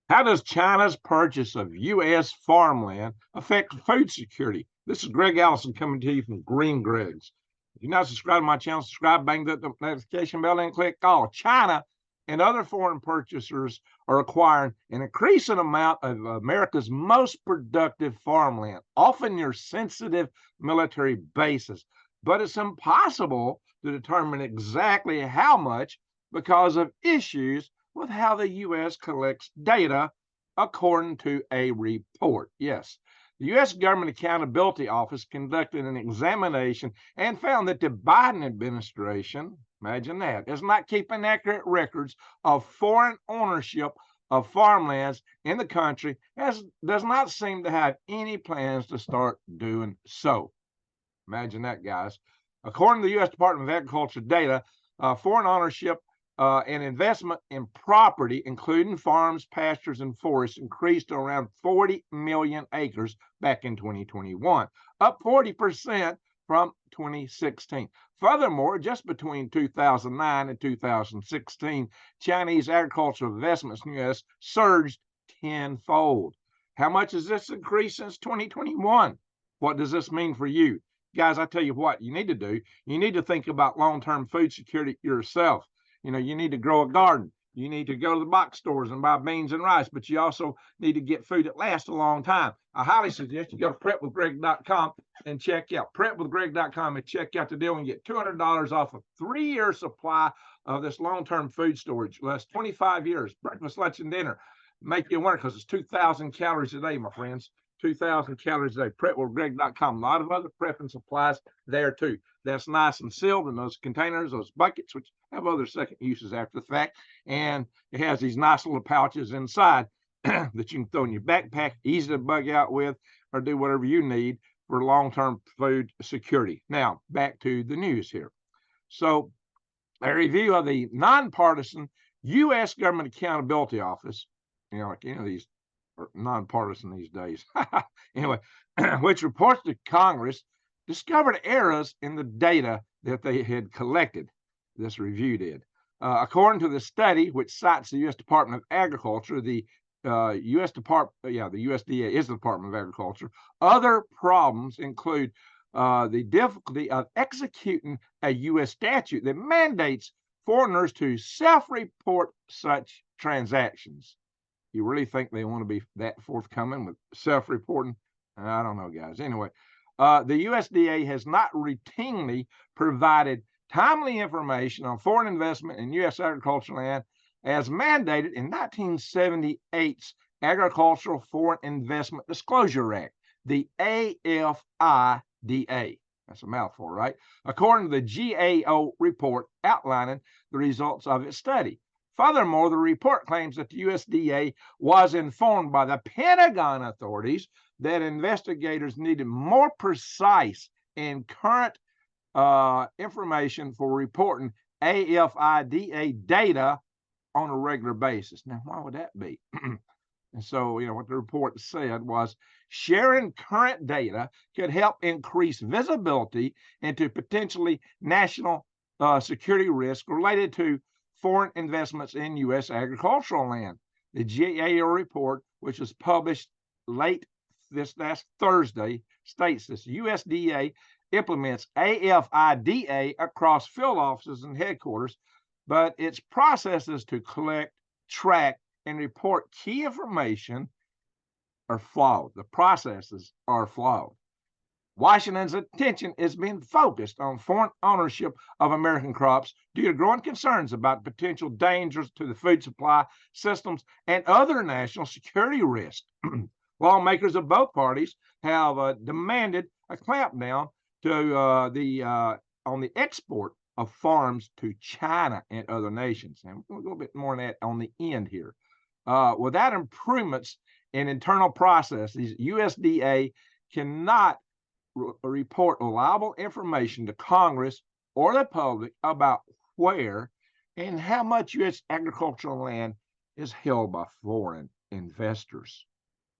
How does China's purchase of U.S. farmland affect food security? This is Greg Allison coming to you from Green Greg's. If you're not subscribed to my channel, subscribe, bang the notification bell, and click all. China and other foreign purchasers are acquiring an increasing amount of America's most productive farmland, often near sensitive military bases. But it's impossible to determine exactly how much because of issues with how the U.S. collects data, according to a report. Yes, the U.S. Government Accountability Office conducted an examination and found that the Biden administration, imagine that, is not keeping accurate records of foreign ownership of farmlands in the country, as does not seem to have any plans to start doing so. Imagine that, guys. According to the U.S. Department of Agriculture data, foreign ownership and investment in property, including farms, pastures, and forests, increased to around 40 million acres back in 2021, up 40% from 2016. Furthermore, just between 2009 and 2016, Chinese agricultural investments in the U.S. surged tenfold. How much has this increased since 2021? What does this mean for you? Guys, I tell you what you need to do. You need to think about long-term food security yourself. You know, you need to grow a garden. You need to go to the box stores and buy beans and rice, but you also need to get food that lasts a long time. I highly suggest you go to prepwithgreg.com and check out prepwithgreg.com and check out the deal and get $200 off a 3-year supply of this long-term food storage. Lasts 25 years, breakfast, lunch, and dinner. Make you wonder because it's 2,000 calories a day, my friends. 2,000 calories a day. Prepwithgreg.com. A lot of other prepping supplies there too. That's nice and sealed in those containers, those buckets, which have other second uses after the fact. And it has these nice little pouches inside that you can throw in your backpack, easy to bug out with, or do whatever you need for long-term food security. Now, back to the news here. So, a review of the nonpartisan U.S. Government Accountability Office, these are nonpartisan these days. Anyway, which reports to Congress, discovered errors in the data that they had collected. This review did. According to the study, which cites the U.S. Department of Agriculture, the U.S. Department, the USDA is the Department of Agriculture. Other problems include the difficulty of executing a U.S. statute that mandates foreigners to self-report such transactions. You really think they want to be that forthcoming with self-reporting? I don't know, guys. Anyway, the USDA has not routinely provided timely information on foreign investment in U.S. agricultural land as mandated in 1978's Agricultural Foreign Investment Disclosure Act, the AFIDA. That's a mouthful, right? According to the GAO report outlining the results of its study. Furthermore, the report claims that the USDA was informed by the Pentagon authorities that investigators needed more precise and current information for reporting AFIDA data on a regular basis. Now, why would that be? And so, what the report said was sharing current data could help increase visibility into potentially national security risk related to foreign investments in U.S. agricultural land. The GAO report, which was published late this last Thursday, states this USDA implements AFIDA across field offices and headquarters, but its processes to collect, track, and report key information are flawed. The processes are flawed. Washington's attention is being focused on foreign ownership of American crops due to growing concerns about potential dangers to the food supply systems and other national security risks. Lawmakers of both parties have demanded a clampdown to on the export of farms to China and other nations. And we'll go a bit more on that on the end here. Without improvements in internal processes, USDA cannot report reliable information to Congress or the public about where and how much U.S. agricultural land is held by foreign investors,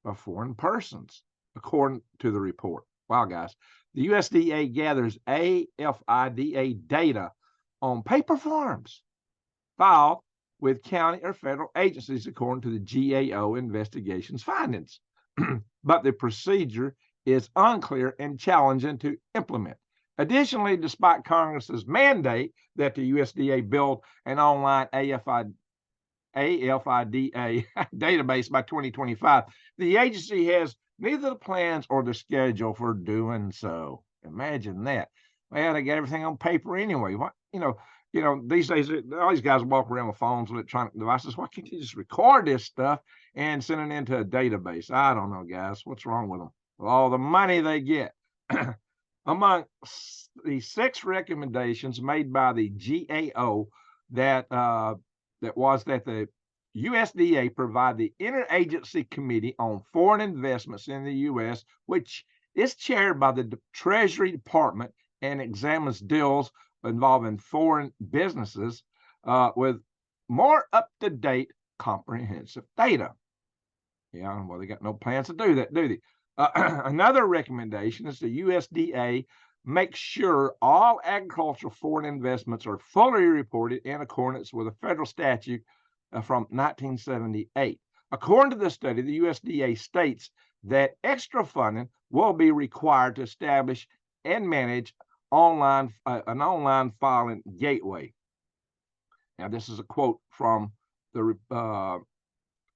by foreign persons, according to the report. Wow, guys. The USDA gathers AFIDA data on paper farms filed with county or federal agencies, according to the GAO investigation's findings. But the procedure is unclear and challenging to implement. Additionally, despite Congress's mandate that the USDA build an online AFIDA database by 2025, the agency has neither the plans or the schedule for doing so. Imagine that. Well, they got everything on paper anyway. What, these days, all these guys walk around with phones, electronic devices. Why can't you just record this stuff and send it into a database? I don't know, guys. What's wrong with them? With all the money they get. Among the 6 recommendations made by the GAO that was that the USDA provide the Interagency Committee on Foreign Investments in the U.S., which is chaired by the Treasury Department and examines deals involving foreign businesses with more up-to-date comprehensive data. Yeah, well, they got no plans to do that, do they? Another recommendation is the USDA make sure all agricultural foreign investments are fully reported in accordance with a federal statute from 1978. According to the study, the USDA states that extra funding will be required to establish and manage an online filing gateway. Now, this is a quote from the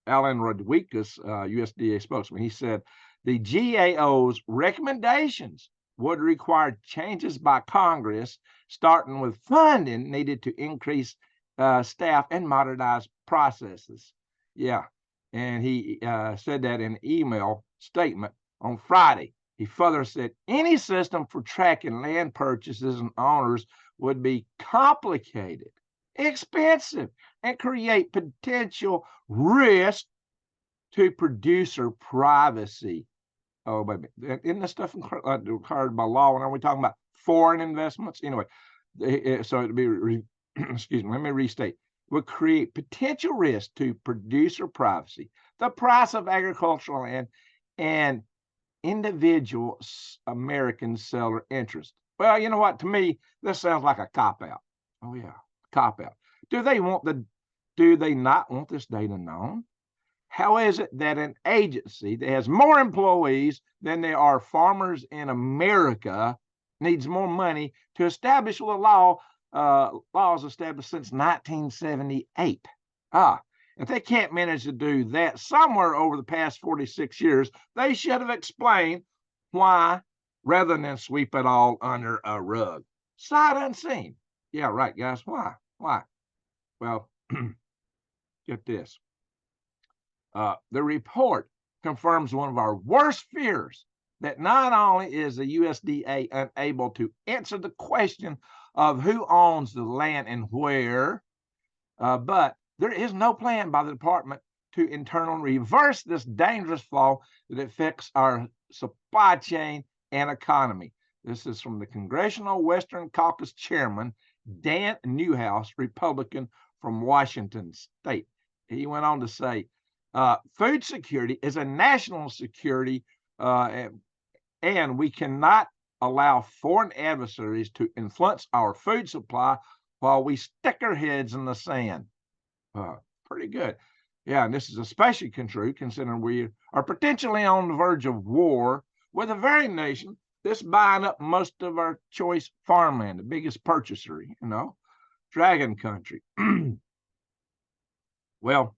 Alan Rodriguez, USDA spokesman. He said, the GAO's recommendations would require changes by Congress, starting with funding needed to increase staff and modernize processes. Yeah, and he said that in an email statement on Friday. He further said any system for tracking land purchases and owners would be complicated, expensive, and create potential risk to producer privacy. Oh, wait a minute. Isn't this stuff required by law? When are we talking about foreign investments? Anyway, so it'd be, excuse me, let me restate. Would create potential risk to producer privacy, the price of agricultural land, and individual American seller interest. Well, you know what? To me, this sounds like a cop-out. Oh, yeah, cop-out. Do they not want this data known? How is it that an agency that has more employees than there are farmers in America needs more money to establish the laws established since 1978? If they can't manage to do that somewhere over the past 46 years, they should have explained why rather than sweep it all under a rug. Sight unseen. Yeah, right, guys. Why? Well, get this. The report confirms one of our worst fears, that not only is the USDA unable to answer the question of who owns the land and where, but there is no plan by the department to internally reverse this dangerous flaw that affects our supply chain and economy. This is from the Congressional Western Caucus Chairman, Dan Newhouse, Republican from Washington State. He went on to say, food security is a national security, and we cannot allow foreign adversaries to influence our food supply while we stick our heads in the sand. Pretty good. Yeah, and this is especially true considering we are potentially on the verge of war with the very nation that's buying up most of our choice farmland, the biggest purchaser, dragon country. Well,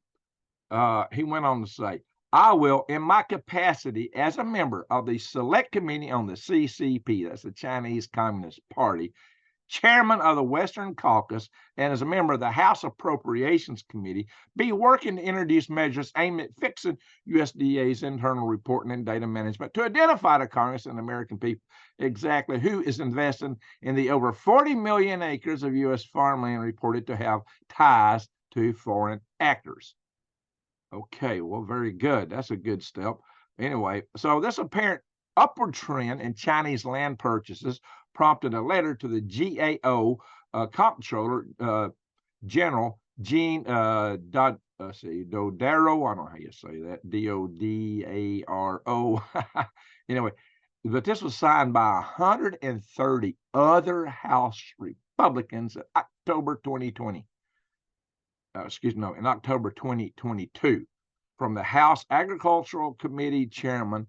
he went on to say, I will, in my capacity as a member of the Select Committee on the CCP, that's the Chinese Communist Party, chairman of the Western Caucus, and as a member of the House Appropriations Committee, be working to introduce measures aimed at fixing USDA's internal reporting and data management to identify to Congress and American people exactly who is investing in the over 40 million acres of U.S. farmland reported to have ties to foreign actors. Okay, well, very good. That's a good step. Anyway, so this apparent upward trend in Chinese land purchases prompted a letter to the GAO Comptroller General Gene Dodaro. I don't know how you say that. Dodaro. Anyway, but this was signed by 130 other House Republicans in October 2020. in October 2022 from the House Agricultural Committee Chairman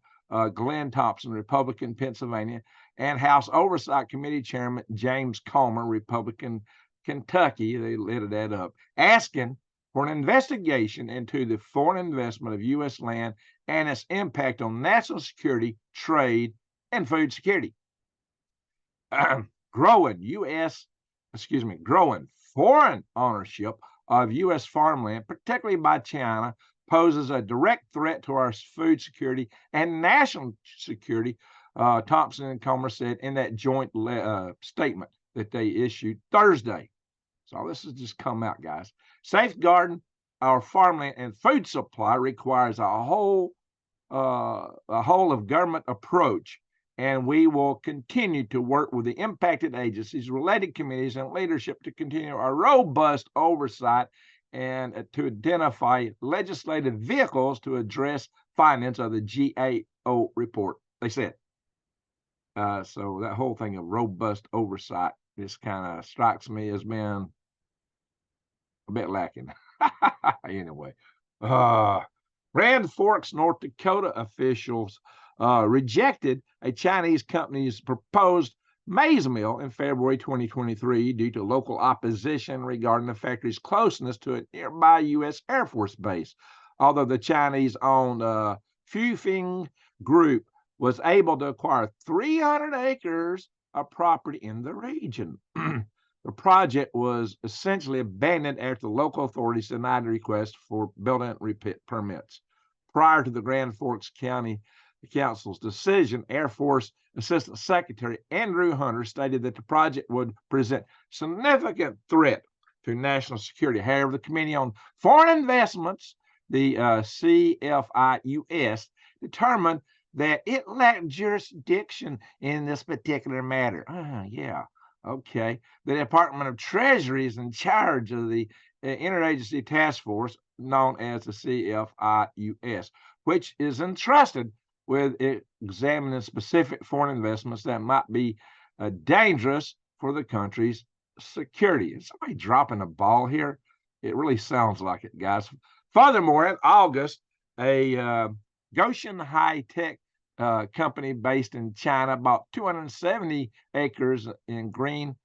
Glenn Thompson, Republican, Pennsylvania, and House Oversight Committee Chairman James Comer, Republican, Kentucky. They lit that up, asking for an investigation into the foreign investment of U.S. land and its impact on national security, trade, and food security. Growing foreign ownership of U.S. farmland, particularly by China, poses a direct threat to our food security and national security, Thompson and Comer said in that joint statement that they issued Thursday. So this has just come out, guys. Safeguarding our farmland and food supply requires a whole of government approach, and we will continue to work with the impacted agencies, related committees, and leadership to continue our robust oversight and to identify legislative vehicles to address findings of the GAO report, they said. So that whole thing of robust oversight just kind of strikes me as being a bit lacking. Anyway, Grand Forks, North Dakota officials rejected a Chinese company's proposed maize mill in February 2023 due to local opposition regarding the factory's closeness to a nearby U.S. Air Force base. Although the Chinese-owned Fufeng Group was able to acquire 300 acres of property in the region. The project was essentially abandoned after the local authorities denied the request for building permits. Prior to the Grand Forks County Council's decision, Air Force Assistant Secretary Andrew Hunter stated that the project would present significant threat to national security. However, the Committee on Foreign Investments, the CFIUS, determined that it lacked jurisdiction in this particular matter. Okay. The Department of Treasury is in charge of the interagency task force known as the CFIUS, which is entrusted with examining specific foreign investments that might be dangerous for the country's security. Is somebody dropping a ball here? It really sounds like it, guys. Furthermore, in August, a Goshen High-Tech company based in China bought 270 acres in Green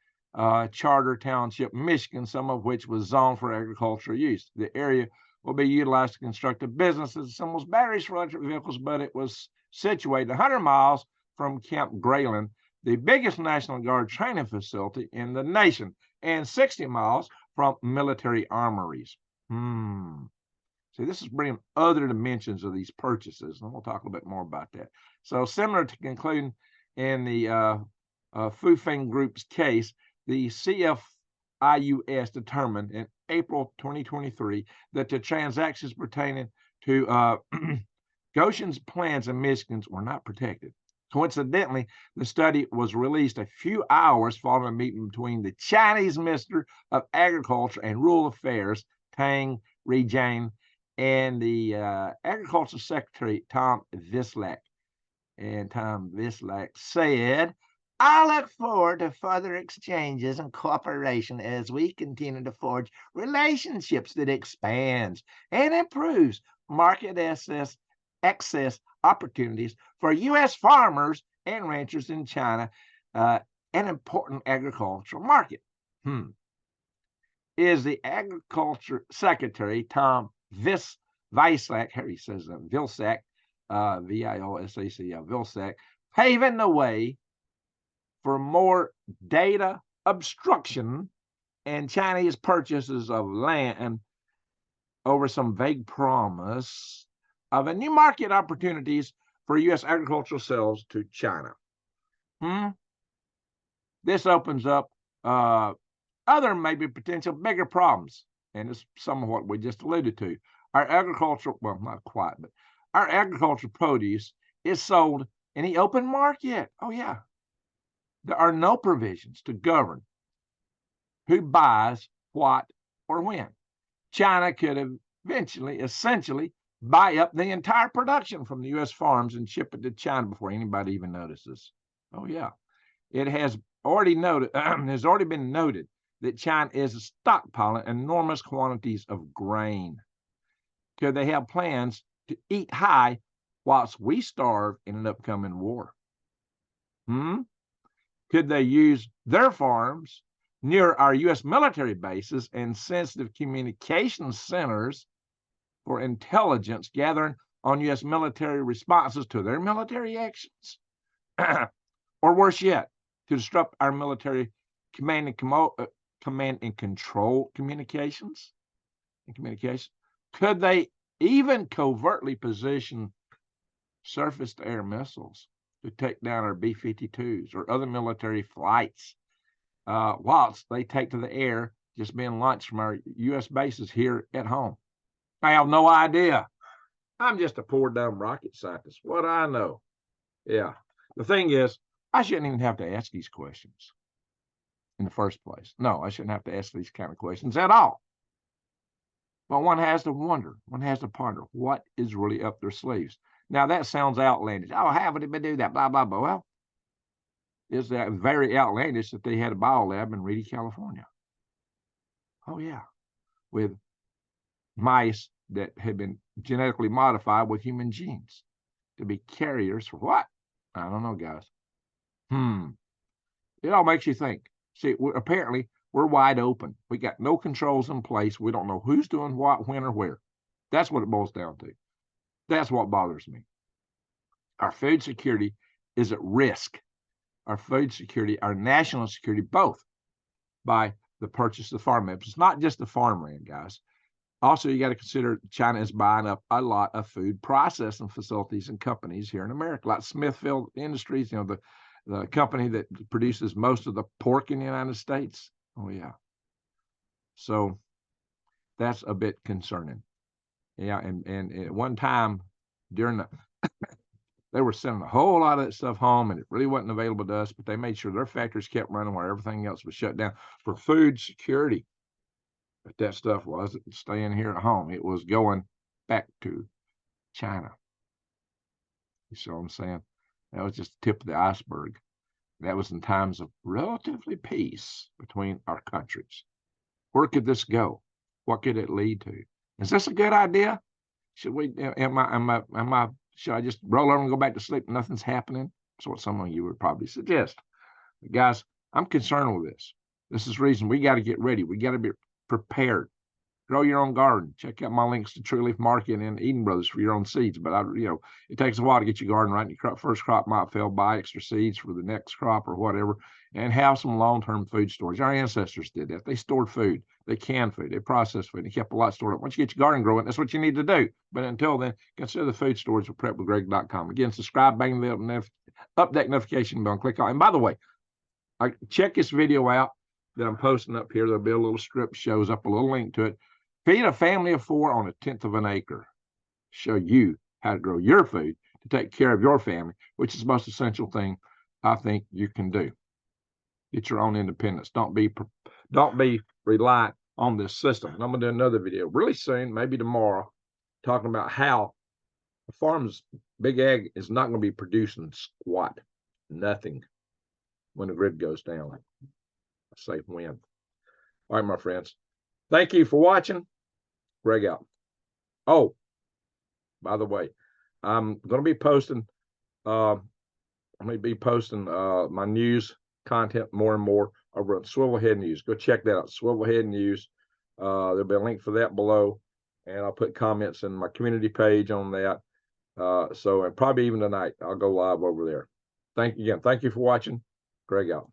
Charter Township, Michigan, some of which was zoned for agricultural use. The area will be utilized to construct a business that assembles batteries for electric vehicles, but it was situated 100 miles from Camp Grayland, the biggest National Guard training facility in the nation, and 60 miles from military armories. See, this is bringing other dimensions of these purchases, and we'll talk a little bit more about that. So similar to concluding in the Fufeng Group's case, the CFIUS determined in April 2023 that the transactions pertaining to Goshen's plans in Michigan were not protected. Coincidentally, the study was released a few hours following a meeting between the Chinese Minister of Agriculture and Rural Affairs, Tang Rejian, and the Agriculture Secretary, Tom Vislak. And Tom Vislak said, "I look forward to further exchanges and cooperation as we continue to forge relationships that expands and improves market access opportunities for U.S. farmers and ranchers in China, an important agricultural market." Is the Agriculture Secretary, Tom Vislak, here he says Vilsack, Vilsack, Vilsack, paving the way for more data obstruction and Chinese purchases of land over some vague promise of a new market opportunities for U.S. agricultural sales to China. This opens up other maybe potential bigger problems, and it's some of what we just alluded to. Our agricultural, well, not quite, but our agricultural produce is sold in the open market. Oh, yeah. There are no provisions to govern who buys what or when. China could essentially buy up the entire production from the U.S. farms and ship it to China before anybody even notices. Oh, yeah. It has already been noted that China is stockpiling enormous quantities of grain? Could they have plans to eat high whilst we starve in an upcoming war? Could they use their farms near our U.S. military bases and sensitive communications centers for intelligence gathering on U.S. military responses to their military actions? Or worse yet, to disrupt our military command and control communications? Could they even covertly position surface-to-air missiles to take down our B-52s or other military flights whilst they take to the air, just being launched from our U.S. bases here at home? I have no idea. I'm just a poor dumb rocket scientist. What do I know? Yeah. The thing is, I shouldn't even have to ask these questions in the first place. No, I shouldn't have to ask these kind of questions at all. But one has to wonder, one has to ponder what is really up their sleeves. Now, that sounds outlandish. Oh, how would it do that? Blah, blah, blah. Well, it's very outlandish that they had a biolab in Reedy, California. Oh, yeah. With mice that had been genetically modified with human genes to be carriers for what? I don't know, guys. It all makes you think. See, apparently, we're wide open. We got no controls in place. We don't know who's doing what, when, or where. That's what it boils down to. That's what bothers me. Our food security is at risk. Our food security, our national security, both by the purchase of farmland. It's not just the farmland, guys. Also, you got to consider China is buying up a lot of food processing facilities and companies here in America, like Smithfield Industries, the company that produces most of the pork in the United States. Oh, yeah. So that's a bit concerning. Yeah, and at one time during the they were sending a whole lot of that stuff home, and it really wasn't available to us, but they made sure their factories kept running while everything else was shut down for food security. But that stuff wasn't staying here at home. It was going back to China. You see what I'm saying? That was just the tip of the iceberg. That was in times of relatively peace between our countries. Where could this go? What could it lead to? Is this a good idea? Should we? Should I just roll over and go back to sleep? Nothing's happening. That's what some of you would probably suggest. But guys, I'm concerned with this. This is the reason we got to get ready. We got to be prepared. Grow your own garden. Check out my links to True Leaf Market and Eden Brothers for your own seeds. But it takes a while to get your garden right. Your first crop might fail. Buy extra seeds for the next crop or whatever, and have some long-term food storage. Our ancestors did that. They stored food. They canned food. They processed food. They kept a lot stored up. Once you get your garden growing, that's what you need to do. But until then, consider the food storage at prepwithgreg.com. Again, subscribe, bang the update notification bell, and click on. And by the way, check this video out that I'm posting up here. There'll be a little strip shows up, a little link to it. Feed a family of 4 on 1/10 of an acre. Show you how to grow your food to take care of your family, which is the most essential thing I think you can do. Get your own independence. Don't be reliant on this system. And I'm going to do another video really soon, maybe tomorrow, talking about how the farm's big ag is not going to be producing squat, nothing, when the grid goes down. I say when. All right, my friends. Thank you for watching. Greg out. Oh, by the way, I'm going to be posting. I'm going to be posting my news content more and more over at Swivelhead News. Go check that out, Swivelhead News. There'll be a link for that below, and I'll put comments in my community page on that. And probably even tonight, I'll go live over there. Thank you again. Thank you for watching. Greg out.